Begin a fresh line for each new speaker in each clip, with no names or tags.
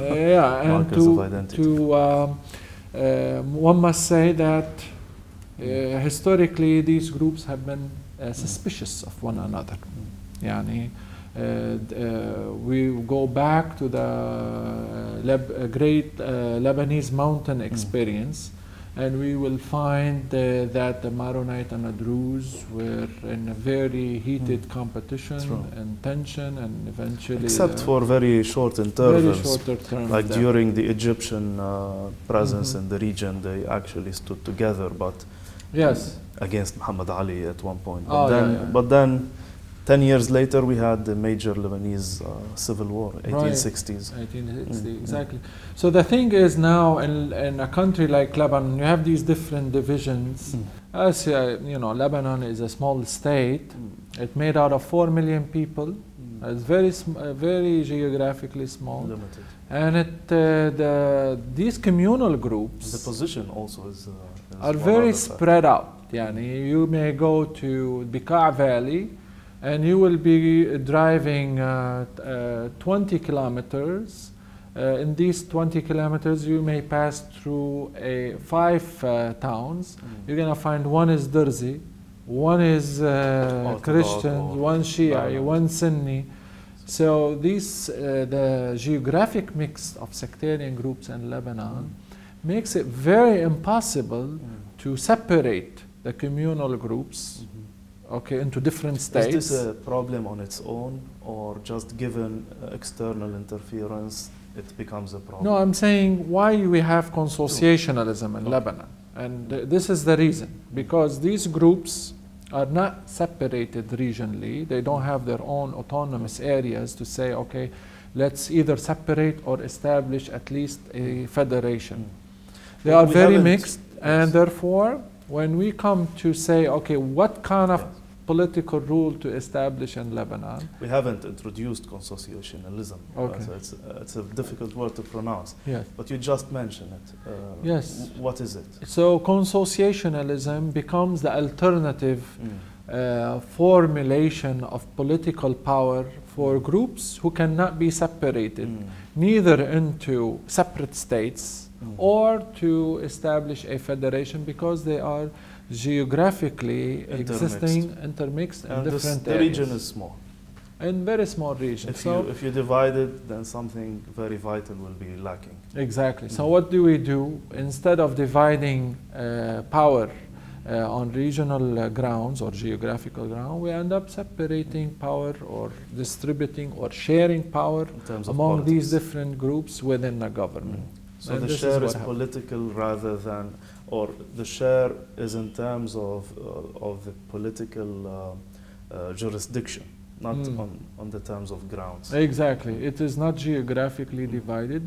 Yeah, and
markers of identity.
One must say that historically these groups have been suspicious of one another. Yani, we go back to the great Lebanese mountain experience, and we will find that the Maronite and the Druze were in a very heated competition and tension, and eventually...
Except for very short intervals, like
there.
during the Egyptian presence in the region, they actually stood together, but against Muhammad Ali at one point. But then 10 years later, we had the major Lebanese civil war, 1860s.
1860, exactly. So the thing is now, in a country like Lebanon, you have these different divisions. As you know, Lebanon is a small state. It's made out of 4 million people. It's very geographically small.
Limited.
And these communal groups...
The position also is
are very spread out. Yani, you may go to Bekaa Valley, and you will be driving 20 kilometers. In these 20 kilometers, you may pass through 5 towns. You're going to find one is Darzi, one is Christian, one Shia, one Sunni. So these, the geographic mix of sectarian groups in Lebanon makes it very impossible to separate the communal groups into different states.
Is this a problem on its own, or just given external interference, it becomes a problem?
No, I'm saying why we have consociationalism in Lebanon. And this is the reason. Because these groups are not separated regionally. They don't have their own autonomous areas to say, okay, let's either separate or establish at least a federation. They are very mixed, and therefore, when we come to say, okay, what kind of political rule to establish in Lebanon?
We haven't introduced consociationalism.
Okay.
So it's a difficult word to pronounce.
Yes.
But you just mentioned it.
Yes.
What is it?
So consociationalism becomes the alternative formulation of political power for groups who cannot be separated, neither into separate states or to establish a federation, because they are geographically intermixed in different areas.
The region is small.
In very small region.
If you divide it, then something very vital will be lacking.
Exactly. So what do we do? Instead of dividing power on regional grounds or geographical ground, we end up separating power or distributing or sharing power among these different groups within the government.
So the share is political rather than, or the share is in terms of the political jurisdiction, not on the terms of grounds.
Exactly. It is not geographically divided.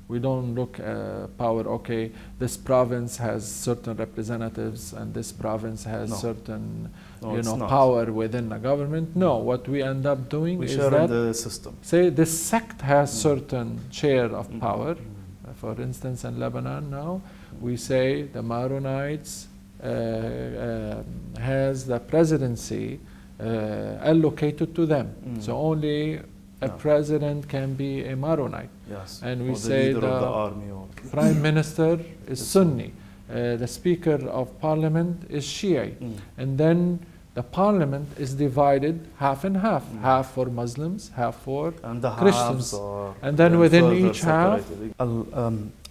We don't look at power, okay, this province has certain representatives and this province has certain power within the government. No, what we end up doing is that
the system.
Say this sect has certain share of power. For instance, in Lebanon now, we say the Maronites has the presidency allocated to them. So only a president can be a Maronite.
Yes.
And we say the
army or
prime minister is Sunni. The speaker of parliament is Shia. And then the parliament is divided half and half. Half for Muslims, half for Christians. And then within each half...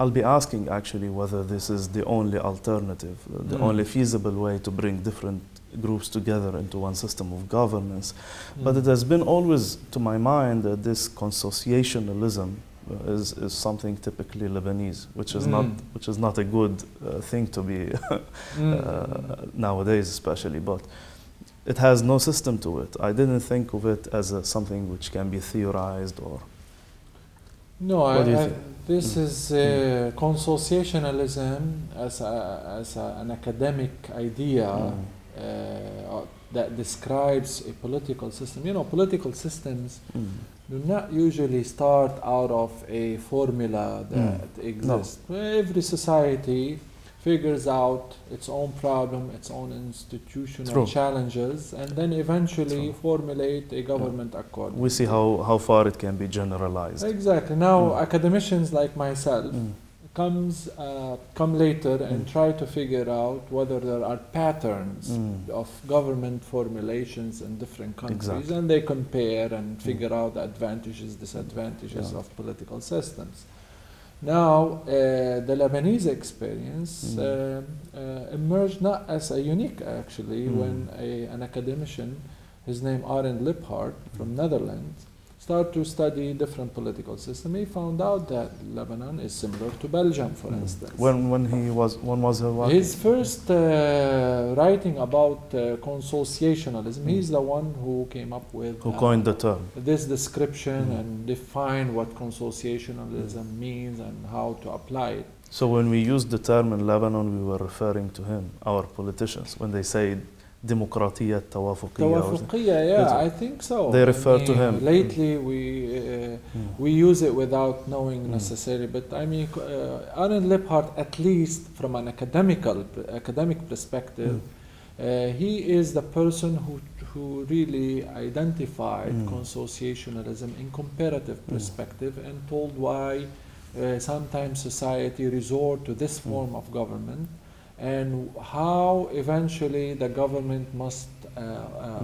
I'll be asking actually whether this is the only alternative, the only feasible way to bring different groups together into one system of governance. But it has been always to my mind that this consociationalism is something typically Lebanese, which is not a good thing to be nowadays, especially. But it has no system to it. I didn't think of it as something which can be theorized or.
No, this is consociationalism as an academic idea that describes a political system. You know, political systems do not usually start out of a formula that exists. No. Every society figures out its own problem, its own institutional challenges, and then eventually formulate a government accord.
We see how far it can be generalized.
Exactly. Now, academicians like myself come later and try to figure out whether there are patterns of government formulations in different countries, and they compare and figure out the advantages, disadvantages of political systems. Now, the Lebanese experience emerged not as a unique, actually, when an academician, his name Arend Liphart from Netherlands, started to study different political systems. He found out that Lebanon is similar to Belgium, for instance.
When was he
his first writing about consociationalism, he's the one who came up with
who coined the term,
this description and defined what consociationalism means and how to apply it.
So when we used the term in Lebanon, we were referring to him, our politicians, when they say democratia
توافقية, I think so.
They refer to him.
Lately, we use it without knowing necessarily, but I mean, Arend Liphart, at least from an academic perspective, he is the person who really identified consociationalism in comparative perspective and told why sometimes society resort to this form of government, and how eventually the government must,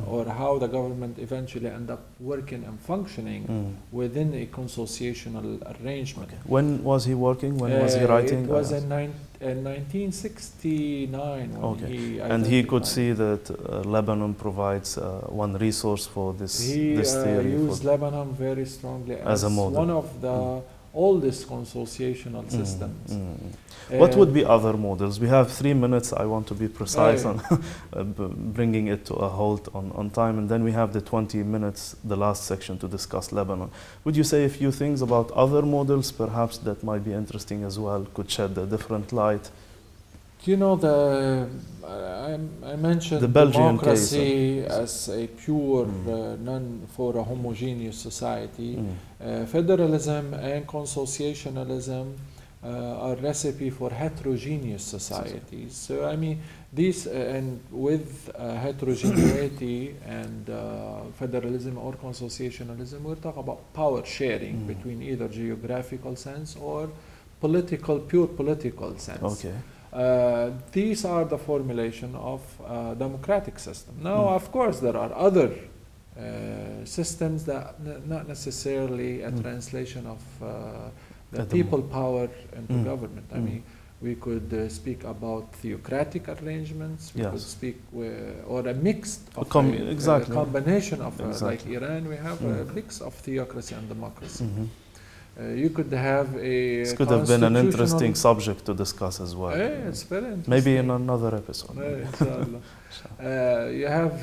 or how the government eventually end up working and functioning within a consociational arrangement.
Okay. When was he working? When was he writing?
It was in 1969 when he
and he could see that Lebanon provides one resource for this theory.
He used Lebanon very strongly as
a model.
One of the oldest consociational systems.
What would be other models? We have 3 minutes. I want to be precise on bringing it to a halt on time, and then we have the 20 minutes, the last section, to discuss Lebanon. Would you say a few things about other models, perhaps, that might be interesting as well, could shed a different light?
You know, I mentioned
the Belgian
democracy as a pure, for a homogeneous society. Federalism and consociationalism are recipe for heterogeneous societies. So I mean, these and with heterogeneity and federalism or consociationalism, we're talking about power sharing between either geographical sense or pure political sense.
Okay.
These are the formulation of democratic system. Now, of course, there are other systems that not necessarily a translation of the people power into government. I mean, we could speak about theocratic arrangements. We could speak or a mix of a combination of like Iran. We have a mix of theocracy and democracy. You could have a
This could have been an interesting subject to discuss as well.
It's very interesting.
Maybe in another episode.
You have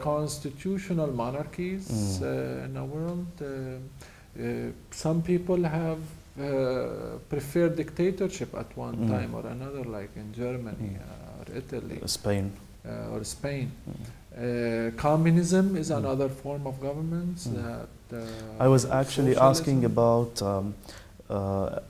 constitutional monarchies in the world. Some people have preferred dictatorship at one time or another, like in Germany or Italy.
Spain.
Or Spain. Communism is another form of governance that
I was actually asking about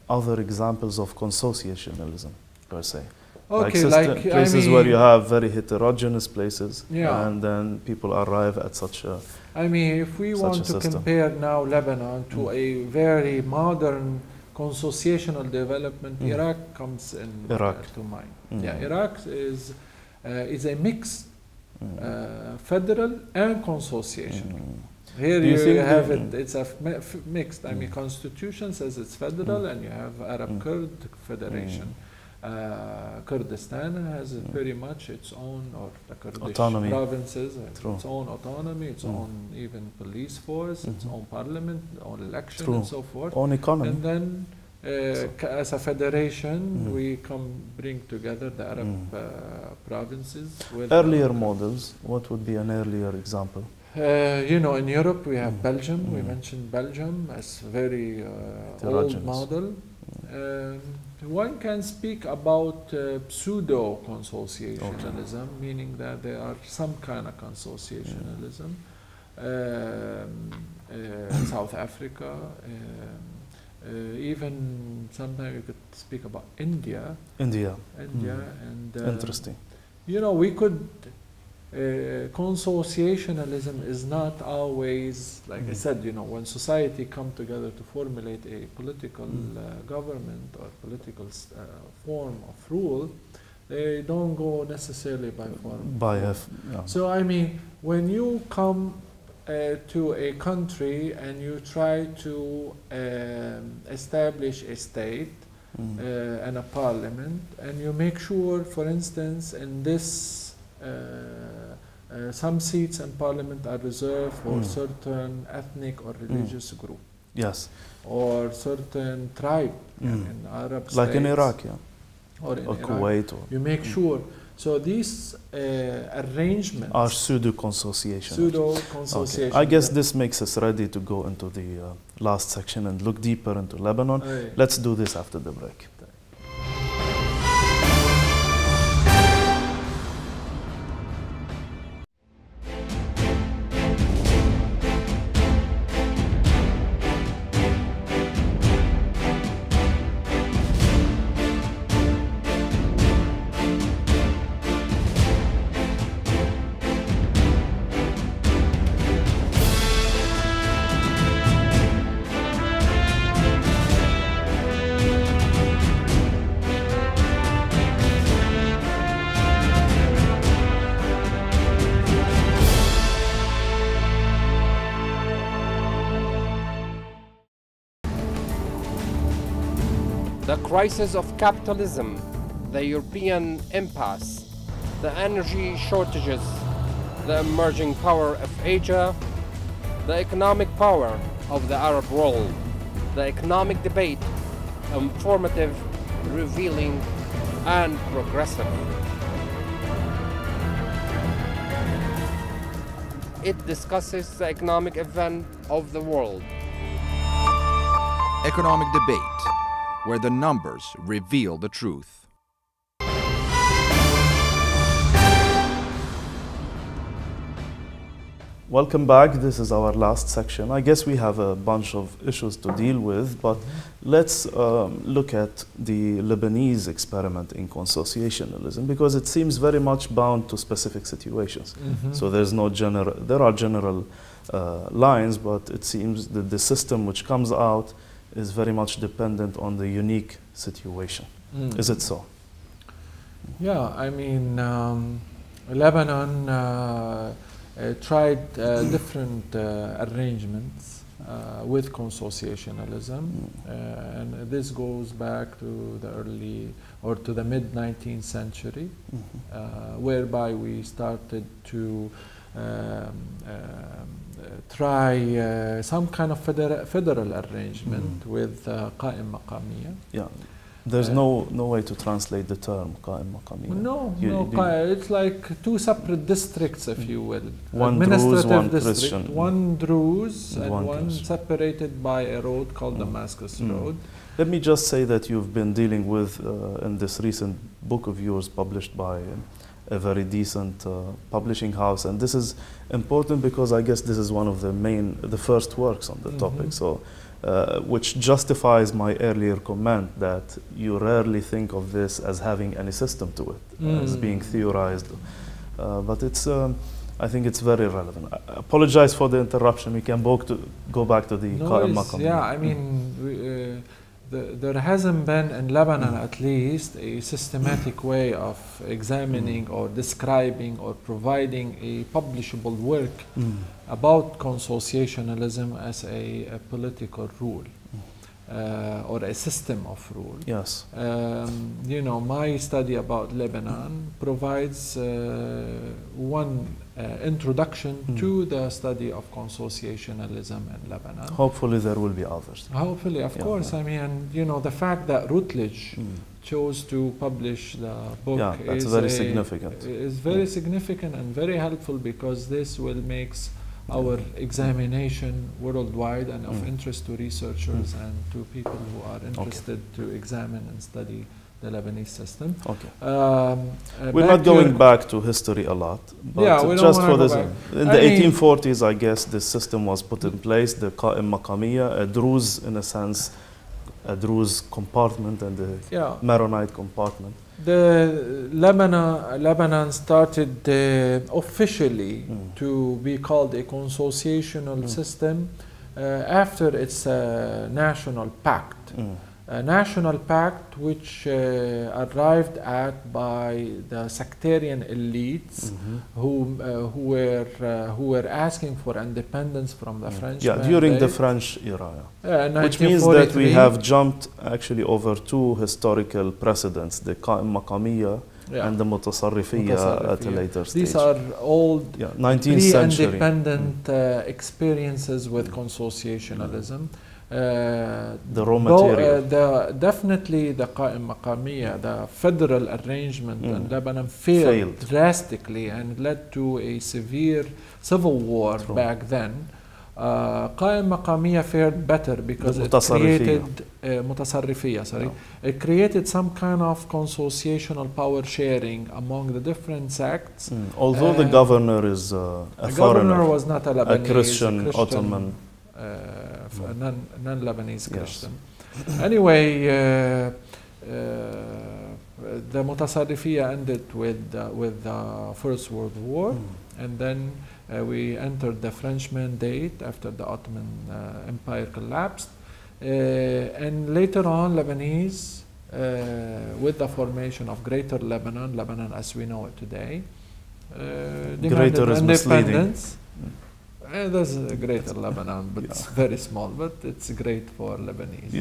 other examples of consociationalism, per se.
Okay,
like places where you have very heterogeneous places, and then people arrive at such a
I mean, if we want to compare now Lebanon to a very modern consociational development, Iraq comes in to mind. Iraq is a mix, federal and consociational. Here you have it, it's a mixed. I mean, constitution says it's federal, and you have Arab Kurd Federation. Kurdistan has very much its own, or the Kurdish provinces, its own autonomy, its own even police force, its own parliament, own election, and so forth.
Own economy.
And then, as a federation, we bring together the Arab provinces. With
earlier models, what would be an earlier example?
You know, in Europe we have Belgium. We mentioned Belgium as very old model. One can speak about pseudo-consociationalism, meaning that there are some kind of consociationalism. South Africa, even sometimes we could speak about India.
India.
And
interesting.
You know, we could. Consociationalism is not always, like I said, you know, when society come together to formulate a political government or political form of rule, they don't go necessarily by form. So I mean, when you come to a country and you try to establish a state and a parliament, and you make sure, for instance, in this some seats in parliament are reserved for certain ethnic or religious group.
Yes.
Or certain tribe in Arab states.
Like in Iraq,
Or in Iraq.
Kuwait.
You make sure. So these arrangements
are pseudo-consociation.
Pseudo-consociation.
Okay. I guess this makes us ready to go into the last section and look deeper into Lebanon. Let's do this after the break.
The crisis of capitalism, the European impasse, the energy shortages, the emerging power of Asia, the economic power of the Arab world, the economic debate, informative, revealing, and progressive. It discusses the economic event of the world.
Economic debate, where the numbers reveal the truth.
Welcome back. This is our last section. I guess we have a bunch of issues to deal with, but let's look at the Lebanese experiment in consociationalism, because it seems very much bound to specific situations. So there's no general, there are general lines, but it seems that the system which comes out is very much dependent on the unique situation. Is it so?
Yeah, I mean, Lebanon tried different arrangements with consociationalism, and this goes back to the early or to the mid-19th century, whereby we started to try some kind of federal arrangement with قائم مقامية.
Yeah. There's no way to translate the term قائم مقامية.
No, it's like two separate districts, if you will.
One Druze, one Christian.
One Druze and one separated by a road called Damascus Road.
Let me just say that you've been dealing with, in this recent book of yours published by a very decent publishing house, and this is important because I guess this is one of the first works on the topic. So. Which justifies my earlier comment that you rarely think of this as having any system to it, as being theorized. But it's, I think it's very relevant. I apologize for the interruption. We can go back to the Qa'im Maqam.
Yeah, I mean, there hasn't been in Lebanon at least a systematic way of examining or describing or providing a publishable work about consociationalism as a political rule or a system of rule.
Yes.
You know, my study about Lebanon provides one introduction to the study of consociationalism in Lebanon.
Hopefully there will be others.
Hopefully, of course. I mean, you know, the fact that Routledge chose to publish the book
that's very significant.
Is very significant and very helpful, because this will make our examination worldwide and of interest to researchers and to people who are interested to examine and study the Lebanese system.
Okay. We're not going back to history a lot, but just for this, in the 1840s, I guess this system was put in place, the Qa'im Maqamiyya, a Druze, in a sense, a Druze compartment and a Maronite compartment.
The Lebanon started officially to be called a consociational system after its national pact. A national pact which arrived at by the sectarian elites who were asking for independence from the French mandate.
During the French era. Which means that we have jumped actually over two historical precedents, the Qa'im Maqamiyya and the Mutasarrifiyya at a later stage.
These are old
19th century
independent experiences with consociationalism.
The raw material.
Definitely the Qa'im Maqamiyya, the federal arrangement in Lebanon failed drastically and led to a severe civil war back then. Qa'im Maqamiyya fared better because it created it created some kind of consociational power sharing among the different sects.
Although the governor is a foreigner,
governor was not a Lebanese,
a Christian Ottoman.
Non-Lebanese Christian. Anyway, the Mutasarrifiyya ended with the First World War, and then we entered the French mandate after the Ottoman Empire collapsed, and later on Lebanese, with the formation of Greater Lebanon as we know it today, demanded independence. There's a Greater Lebanon, but it's very small, but it's great for Lebanese.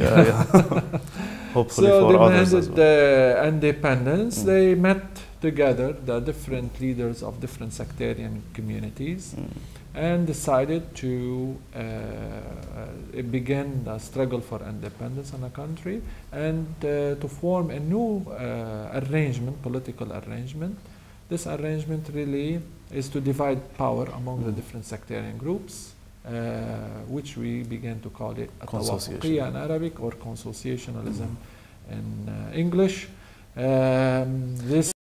Hopefully
so
for others
they
as well.
demanded independence. They met together, the different leaders of different sectarian communities, and decided to begin the struggle for independence in the country and to form a new arrangement, political arrangement. This arrangement really is to divide power among the different sectarian groups, which we began to call it Tawafuqiyya in Arabic or consociationalism in English. This